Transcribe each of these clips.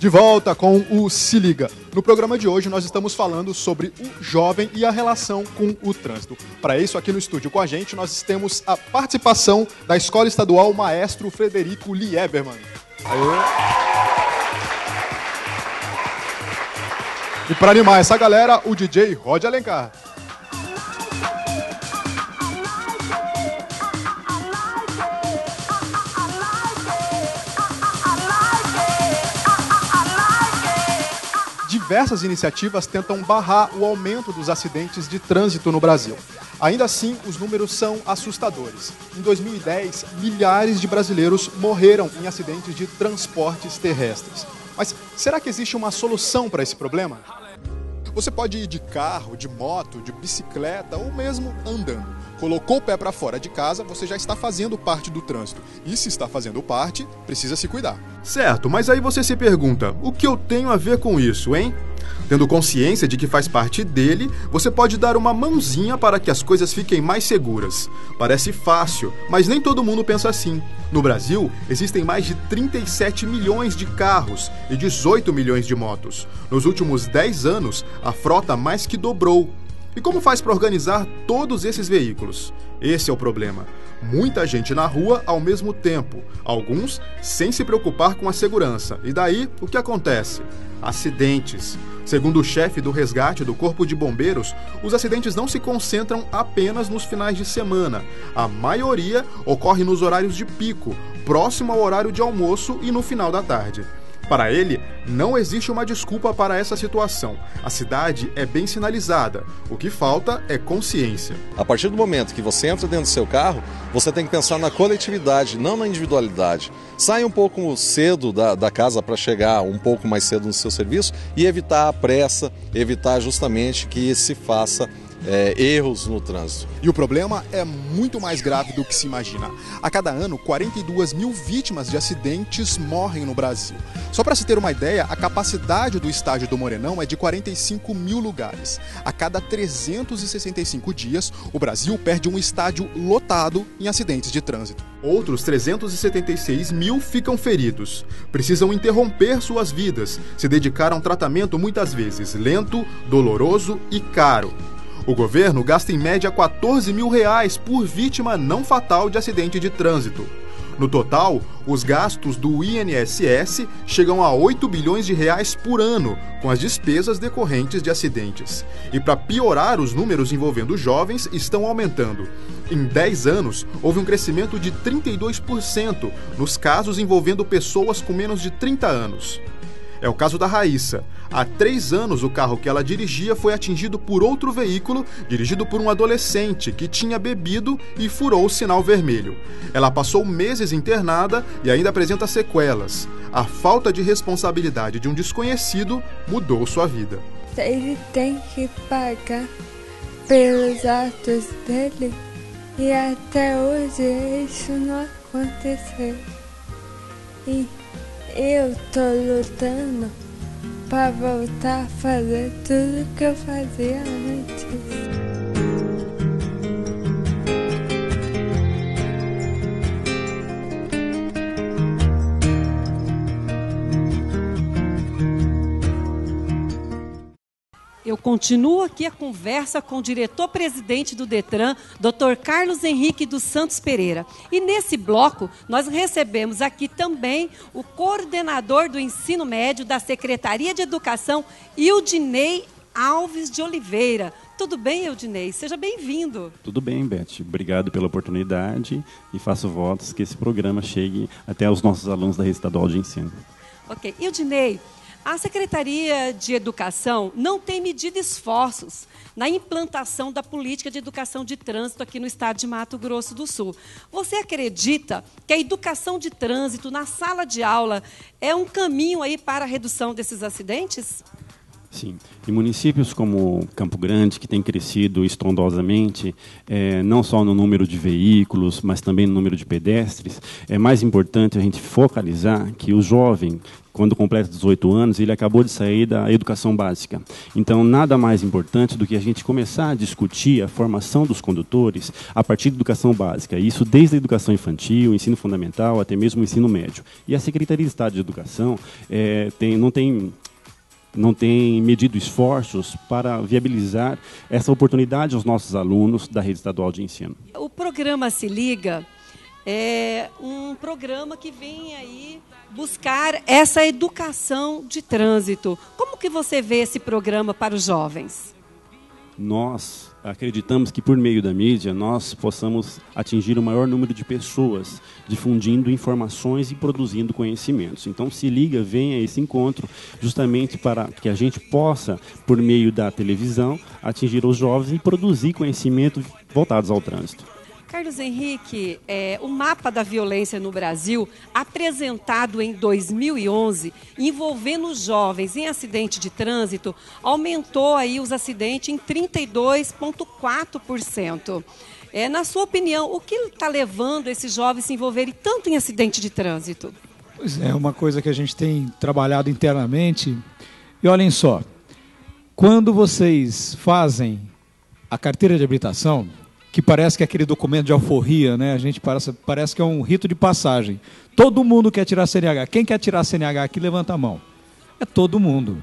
De volta com o Se Liga. No programa de hoje nós estamos falando sobre o jovem e a relação com o trânsito. Para isso, aqui no estúdio com a gente, nós temos a participação da Escola Estadual Maestro Frederico Lieberman. E para animar essa galera, o DJ Rod Alencar. Diversas iniciativas tentam barrar o aumento dos acidentes de trânsito no Brasil. Ainda assim, os números são assustadores. Em 2010, milhares de brasileiros morreram em acidentes de transportes terrestres. Mas será que existe uma solução para esse problema? Você pode ir de carro, de moto, de bicicleta ou mesmo andando. Colocou o pé para fora de casa, você já está fazendo parte do trânsito. E se está fazendo parte, precisa se cuidar. Certo, mas aí você se pergunta, o que eu tenho a ver com isso, hein? Tendo consciência de que faz parte dele, você pode dar uma mãozinha para que as coisas fiquem mais seguras. Parece fácil, mas nem todo mundo pensa assim. No Brasil, existem mais de 37 milhões de carros e 18 milhões de motos. Nos últimos 10 anos, a frota mais que dobrou. E como faz para organizar todos esses veículos? Esse é o problema. Muita gente na rua ao mesmo tempo, alguns sem se preocupar com a segurança. E daí, o que acontece? Acidentes. Segundo o chefe do resgate do Corpo de Bombeiros, os acidentes não se concentram apenas nos finais de semana. A maioria ocorre nos horários de pico, próximo ao horário de almoço e no final da tarde. Para ele, não existe uma desculpa para essa situação. A cidade é bem sinalizada. O que falta é consciência. A partir do momento que você entra dentro do seu carro, você tem que pensar na coletividade, não na individualidade. Saia um pouco cedo da casa para chegar um pouco mais cedo no seu serviço e evitar a pressa, evitar justamente que se faça erros no trânsito. E o problema é muito mais grave do que se imagina. A cada ano, 42 mil vítimas de acidentes morrem no Brasil. Só para se ter uma ideia, a capacidade do estádio do Morenão é de 45 mil lugares. A cada 365 dias, o Brasil perde um estádio lotado em acidentes de trânsito. Outros 376 mil ficam feridos. Precisam interromper suas vidas, se dedicar a um tratamento muitas vezes lento, doloroso e caro. O governo gasta em média R$14 mil por vítima não fatal de acidente de trânsito. No total, os gastos do INSS chegam a R$8 bilhões por ano, com as despesas decorrentes de acidentes. E para piorar, os números envolvendo jovens estão aumentando. Em 10 anos, houve um crescimento de 32% nos casos envolvendo pessoas com menos de 30 anos. É o caso da Raíssa. Há 3 anos, o carro que ela dirigia foi atingido por outro veículo, dirigido por um adolescente que tinha bebido e furou o sinal vermelho. Ela passou meses internada e ainda apresenta sequelas. A falta de responsabilidade de um desconhecido mudou sua vida. Ele tem que pagar pelos atos dele e até hoje isso não aconteceu. E eu tô lutando para voltar a fazer tudo que eu fazia antes. Eu continuo aqui a conversa com o diretor-presidente do Detran, Dr. Carlos Henrique dos Santos Pereira. E nesse bloco, nós recebemos aqui também o coordenador do ensino médio da Secretaria de Educação, Ildinei Alves de Oliveira. Tudo bem, Ildinei? Seja bem-vindo. Tudo bem, Beth. Obrigado pela oportunidade e faço votos que esse programa chegue até os nossos alunos da Rede Estadual de Ensino. Ok. Ildinei, a Secretaria de Educação não tem medido esforços na implantação da política de educação de trânsito aqui no estado de Mato Grosso do Sul. Você acredita que a educação de trânsito na sala de aula é um caminho aí para a redução desses acidentes? Sim. Em municípios como Campo Grande, que tem crescido estrondosamente, não só no número de veículos, mas também no número de pedestres, é mais importante a gente focalizar que o jovem, quando completa 18 anos, ele acabou de sair da educação básica. Então, nada mais importante do que a gente começar a discutir a formação dos condutores a partir da educação básica. Isso desde a educação infantil, ensino fundamental, até mesmo o ensino médio. E a Secretaria de Estado de Educação não tem medido esforços para viabilizar essa oportunidade aos nossos alunos da rede estadual de ensino. O programa Se Liga é um programa que vem aí buscar essa educação de trânsito. Como que você vê esse programa para os jovens? Nós acreditamos que por meio da mídia nós possamos atingir o maior número de pessoas, difundindo informações e produzindo conhecimentos. Então, Se Liga vem a esse encontro justamente para que a gente possa, por meio da televisão, atingir os jovens e produzir conhecimentos voltados ao trânsito. Carlos Henrique, o mapa da violência no Brasil, apresentado em 2011, envolvendo jovens em acidente de trânsito, aumentou aí os acidentes em 32,4%. Na sua opinião, o que está levando esses jovens a se envolverem tanto em acidente de trânsito? Pois é, uma coisa que a gente tem trabalhado internamente. E olhem só, quando vocês fazem a carteira de habilitação, que parece que é aquele documento de alforria, né? A gente parece que é um rito de passagem. Todo mundo quer tirar CNH. Quem quer tirar CNH aqui, levanta a mão. É todo mundo.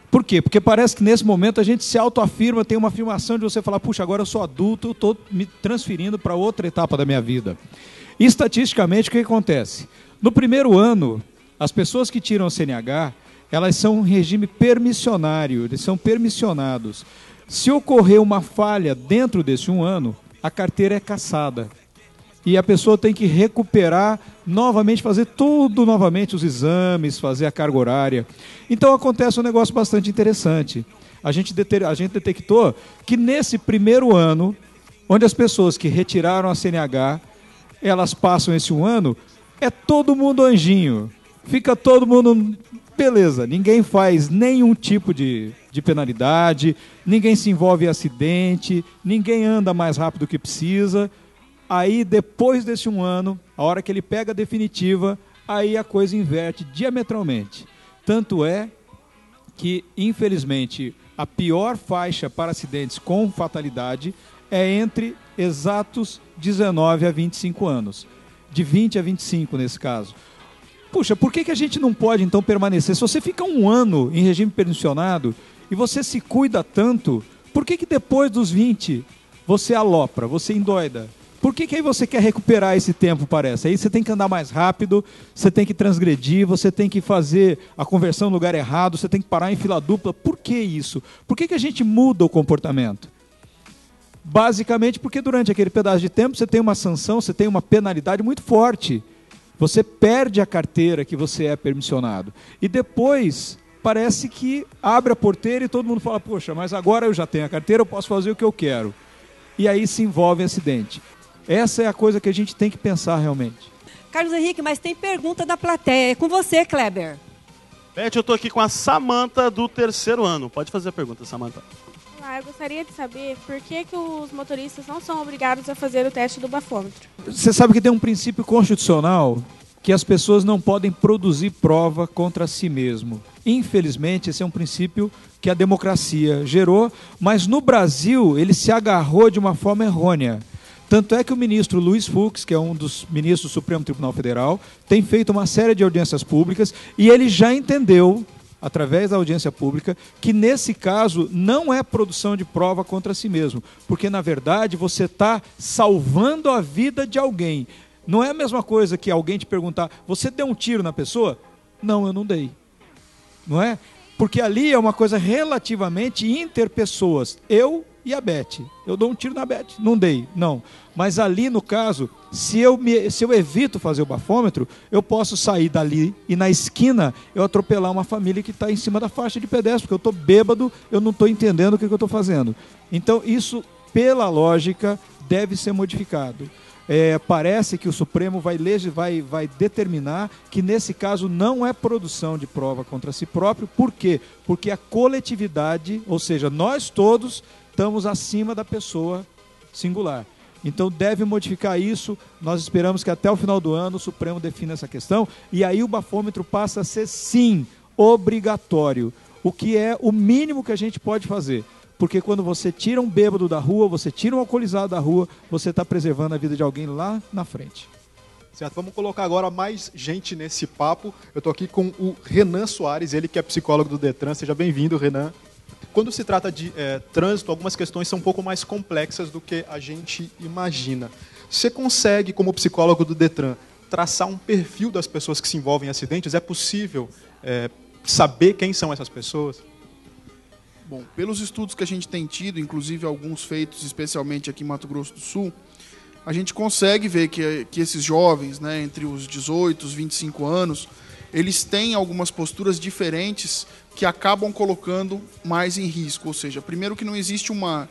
Por quê? Porque parece que nesse momento a gente se autoafirma, tem uma afirmação de você falar, puxa, agora eu sou adulto, eu estou me transferindo para outra etapa da minha vida. E, estatisticamente, o que acontece? No primeiro ano, as pessoas que tiram CNH, elas são um regime permissionário, eles são permissionados. Se ocorrer uma falha dentro desse um ano, a carteira é cassada. E a pessoa tem que recuperar novamente, fazer tudo novamente, os exames, fazer a carga horária. Então acontece um negócio bastante interessante. A gente detectou que nesse primeiro ano, onde as pessoas que retiraram a CNH, elas passam esse um ano, é todo mundo anjinho. Fica todo mundo... Beleza, ninguém faz nenhum tipo de penalidade, ninguém se envolve em acidente, ninguém anda mais rápido do que precisa. Aí, depois desse um ano, a hora que ele pega a definitiva, aí a coisa inverte diametralmente. Tanto é que, infelizmente, a pior faixa para acidentes com fatalidade é entre exatos 19 a 25 anos. De 20 a 25, nesse caso. Puxa, por que a gente não pode, então, permanecer? Se você fica um ano em regime permissionado e você se cuida tanto, por que depois dos 20 você alopra, você endoida? Por que aí você quer recuperar esse tempo, parece? Aí você tem que andar mais rápido, você tem que transgredir, você tem que fazer a conversão no lugar errado, você tem que parar em fila dupla. Por que isso? Por que a gente muda o comportamento? Basicamente porque durante aquele pedaço de tempo você tem uma sanção, você tem uma penalidade muito forte. Você perde a carteira que você é permissionado. E depois, parece que abre a porteira e todo mundo fala, poxa, mas agora eu já tenho a carteira, eu posso fazer o que eu quero. E aí se envolve em acidente. Essa é a coisa que a gente tem que pensar realmente. Carlos Henrique, mas tem pergunta da plateia. É com você, Kleber. Beth, eu estou aqui com a Samanta do 3º ano. Pode fazer a pergunta, Samanta. Olá, eu gostaria de saber por que os motoristas não são obrigados a fazer o teste do bafômetro. Você sabe que tem um princípio constitucional que as pessoas não podem produzir prova contra si mesmo. Infelizmente, esse é um princípio que a democracia gerou, mas no Brasil ele se agarrou de uma forma errônea. Tanto é que o ministro Luiz Fux, que é um dos ministros do Supremo Tribunal Federal, tem feito uma série de audiências públicas e ele já entendeu, através da audiência pública, que nesse caso não é produção de prova contra si mesmo, porque na verdade você está salvando a vida de alguém. Não é a mesma coisa que alguém te perguntar, você deu um tiro na pessoa? Não, eu não dei. Não é? Porque ali é uma coisa relativamente interpessoas. Eu e a Beth. Eu dou um tiro na Beth. Não dei, não. Mas ali, no caso, se eu evito fazer o bafômetro, eu posso sair dali e na esquina eu atropelar uma família que está em cima da faixa de pedestre, porque eu estou bêbado, eu não estou entendendo o que eu estou fazendo. Então, isso, pela lógica, deve ser modificado. parece que o Supremo vai determinar que, nesse caso, não é produção de prova contra si próprio. Por quê? Porque a coletividade, ou seja, nós todos estamos acima da pessoa singular. Então deve modificar isso. Nós esperamos que até o final do ano o Supremo defina essa questão, e aí o bafômetro passa a ser, sim, obrigatório, o que é o mínimo que a gente pode fazer. Porque quando você tira um bêbado da rua, você tira um alcoolizado da rua, você está preservando a vida de alguém lá na frente. Certo, vamos colocar agora mais gente nesse papo. Eu estou aqui com o Renan Soares, ele que é psicólogo do Detran. Seja bem-vindo, Renan. Quando se trata de trânsito, algumas questões são um pouco mais complexas do que a gente imagina. Você consegue, como psicólogo do Detran, traçar um perfil das pessoas que se envolvem em acidentes? É possível saber quem são essas pessoas? Bom, pelos estudos que a gente tem tido, inclusive alguns feitos especialmente aqui em Mato Grosso do Sul, a gente consegue ver que esses jovens, né, entre os 18 e os 25 anos, eles têm algumas posturas diferentes que acabam colocando mais em risco. Ou seja, primeiro que não existe uma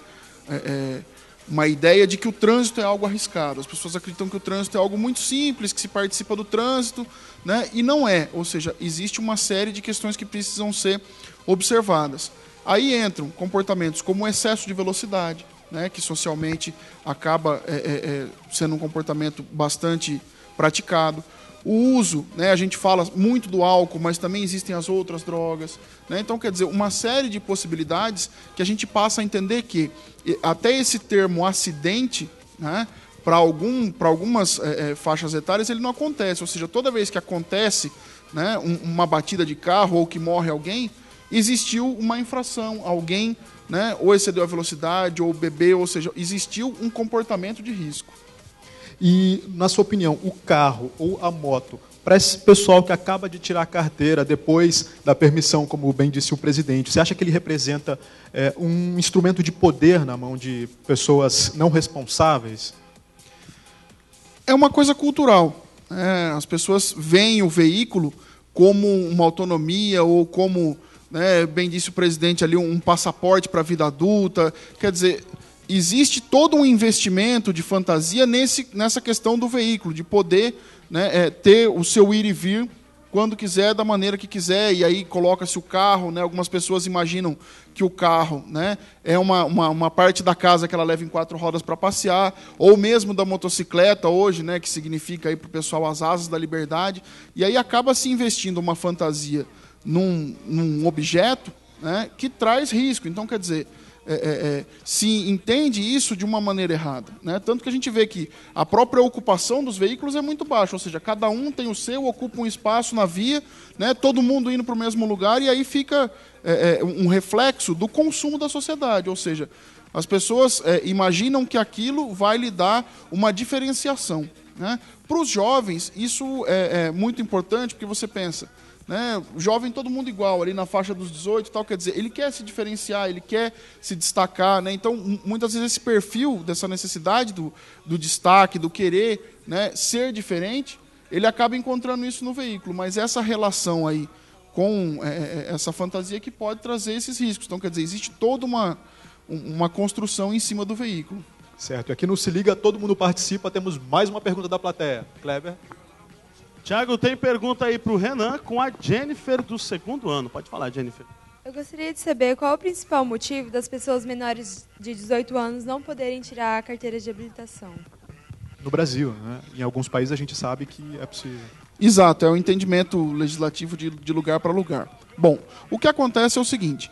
ideia de que o trânsito é algo arriscado. As pessoas acreditam que o trânsito é algo muito simples, que se participa do trânsito, né? E não é. Ou seja, existe uma série de questões que precisam ser observadas. Aí entram comportamentos como o excesso de velocidade, né? Que socialmente acaba sendo um comportamento bastante praticado. O uso, né, a gente fala muito do álcool, mas também existem as outras drogas, né? Então, quer dizer, uma série de possibilidades que a gente passa a entender que até esse termo acidente, né, para algumas faixas etárias, ele não acontece. Ou seja, toda vez que acontece, né, uma batida de carro ou que morre alguém, existiu uma infração, alguém, né, ou excedeu a velocidade ou bebeu, ou seja, existiu um comportamento de risco. E, na sua opinião, o carro ou a moto, para esse pessoal que acaba de tirar a carteira depois da permissão, como bem disse o presidente, você acha que ele representa um instrumento de poder na mão de pessoas não responsáveis? É uma coisa cultural. As pessoas veem o veículo como uma autonomia ou como, né, bem disse o presidente ali, um passaporte para a vida adulta. Quer dizer, existe todo um investimento de fantasia nessa questão do veículo, de poder, né, ter o seu ir e vir quando quiser, da maneira que quiser, e aí coloca-se o carro, né? Algumas pessoas imaginam que o carro, né, é uma parte da casa que ela leva em 4 rodas para passear, ou mesmo da motocicleta hoje, né, que significa aí para o pessoal as asas da liberdade, e aí acaba se investindo uma fantasia num objeto, né, que traz risco. Então, quer dizer, se entende isso de uma maneira errada, né? Tanto que a gente vê que a própria ocupação dos veículos é muito baixa, ou seja, cada um tem o seu, ocupa um espaço na via, né? Todo mundo indo para o mesmo lugar, e aí fica um reflexo do consumo da sociedade, ou seja, as pessoas imaginam que aquilo vai lhe dar uma diferenciação, né? Para os jovens, isso é muito importante, porque você pensa, né, jovem, todo mundo igual, ali na faixa dos 18 e tal, quer dizer, ele quer se diferenciar, ele quer se destacar, né? Então, muitas vezes esse perfil dessa necessidade do destaque, do querer, né, ser diferente, ele acaba encontrando isso no veículo, mas essa relação aí com essa fantasia que pode trazer esses riscos. Então, quer dizer, existe toda uma construção em cima do veículo. Certo, e aqui no Se Liga, todo mundo participa, temos mais uma pergunta da plateia. Kleber? Tiago, tem pergunta aí para o Renan com a Jennifer do 2º ano. Pode falar, Jennifer. Eu gostaria de saber qual é o principal motivo das pessoas menores de 18 anos não poderem tirar a carteira de habilitação. No Brasil, né? Em alguns países a gente sabe que é possível. Exato, é o entendimento legislativo de lugar para lugar. Bom, o que acontece é o seguinte,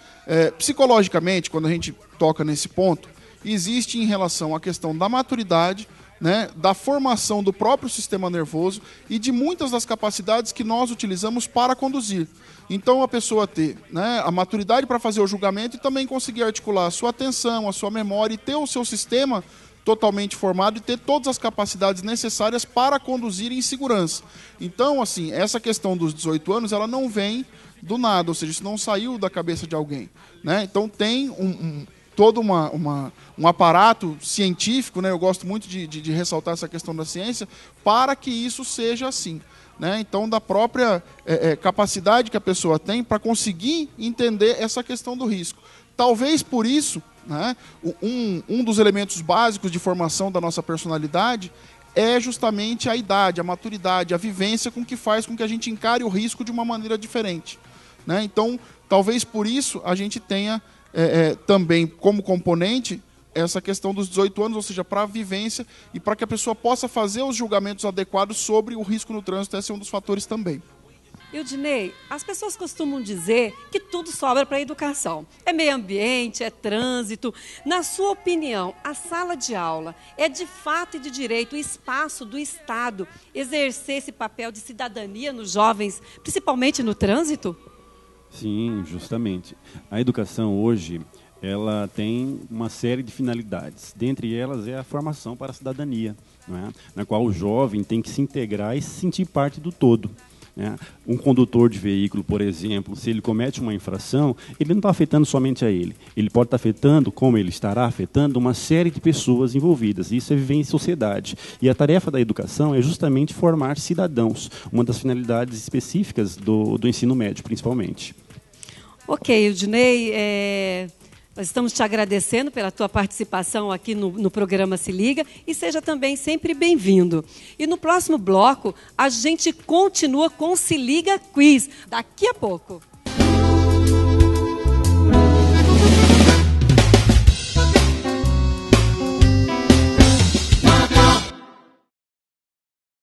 psicologicamente, quando a gente toca nesse ponto, existe em relação à questão da maturidade, né, da formação do próprio sistema nervoso e de muitas das capacidades que nós utilizamos para conduzir. Então, a pessoa ter, né, a maturidade para fazer o julgamento e também conseguir articular a sua atenção, a sua memória e ter o seu sistema totalmente formado e ter todas as capacidades necessárias para conduzir em segurança. Então, assim, essa questão dos 18 anos, ela não vem do nada, ou seja, isso não saiu da cabeça de alguém, né? Então, tem todo um aparato científico, né? Eu gosto muito de ressaltar essa questão da ciência, para que isso seja assim, né? Então, da própria capacidade que a pessoa tem para conseguir entender essa questão do risco. Talvez por isso, né, um dos elementos básicos de formação da nossa personalidade é justamente a idade, a maturidade, a vivência com que faz com que a gente encare o risco de uma maneira diferente, né? Então, talvez por isso a gente tenha também como componente essa questão dos 18 anos, ou seja, para a vivência e para que a pessoa possa fazer os julgamentos adequados sobre o risco no trânsito. Esse é um dos fatores também. Ildinei, as pessoas costumam dizer que tudo sobra para a educação. É meio ambiente, é trânsito. Na sua opinião, a sala de aula é de fato e de direito o espaço do Estado exercer esse papel de cidadania nos jovens, principalmente no trânsito? Sim, justamente. A educação hoje, ela tem uma série de finalidades. Dentre elas é a formação para a cidadania, não é? Na qual o jovem tem que se integrar e se sentir parte do todo. Um condutor de veículo, por exemplo, se ele comete uma infração, ele não está afetando somente a ele. Ele pode estar afetando, como ele estará afetando, uma série de pessoas envolvidas. Isso é viver em sociedade. E a tarefa da educação é justamente formar cidadãos, uma das finalidades específicas do ensino médio, principalmente. Ok, Ildinei, nós estamos te agradecendo pela tua participação aqui no programa Se Liga e seja também sempre bem-vindo. E no próximo bloco, a gente continua com o Se Liga Quiz, daqui a pouco.